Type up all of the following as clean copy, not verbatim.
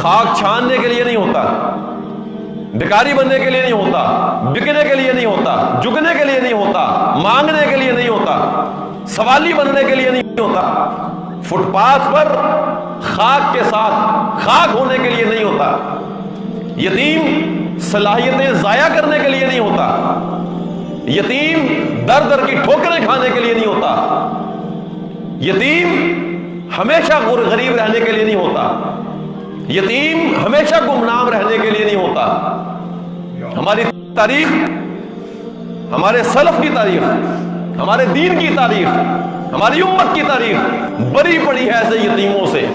خاک چھاننے کے لیے نہیں ہوتا، بھکاری بننے کے لیے نہیں ہوتا، بکنے کے لیے نہیں ہوتا، جھکنے کے لیے نہیں ہوتا، مانگنے کے لیے نہیں ہوتا، سوالی بننے کے لیے نہیں ہوتا، فٹ پاتھ پر خاک کے ساتھ خاک ہونے کے لیے نہیں ہوتا، یتیم صلاحیتیں ضائع کرنے کے لیے نہیں ہوتا، یتیم در در کی ٹھوکریں کھانے کے لیے نہیں ہوتا، یتیم ہمیشہ غریب رہنے کے لیے نہیں ہوتا، یتیم ہمیشہ گمنام رہنے کے لیے نہیں ہوتا۔ ہماری تاریخ، ہمارے سلف کی تاریخ، ہمارے دین کی تاریخ، ہماری امت کی تاریخ بری پڑی ہے ایسے یتیموں سے،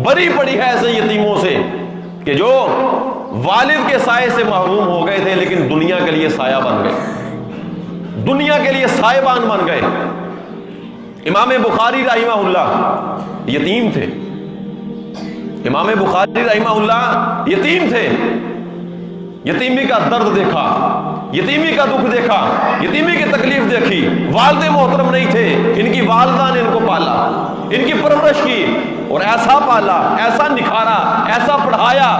بری پڑی ہے ایسے یتیموں سے کہ جو والد کے سائے سے محروم ہو گئے تھے لیکن دنیا کے لیے سایہ بن گئے، دنیا کے لیے سائبان بن گئے۔ امام بخاری رحمہ اللہ یتیم تھے، امام بخاری رحمہ اللہ یتیم تھے، یتیمی کا درد دیکھا، یتیمی کا دکھ دیکھا، یتیمی کی تکلیف دیکھی، والد محترم نہیں تھے، ان کی والدہ نے ان کو پالا، ان کی پرورش کی اور ایسا پالا، ایسا نکھارا، ایسا پڑھایا،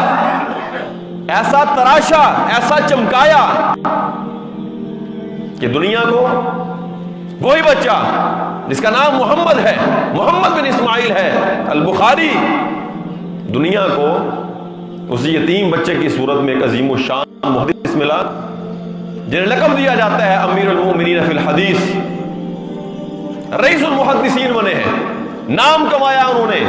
ایسا تراشا، ایسا چمکایا کہ دنیا کو وہی بچہ جس کا نام محمد ہے، محمد بن اسماعیل ہے البخاری، دنیا کو اس یتیم بچے کی صورت میں ایک عظیم الشان محدث ملا جنہیں لقب دیا جاتا ہے امیر المؤمنین فی الحدیث، رئیس المحدثین بنے ہیں، نام کمایا انہوں نے،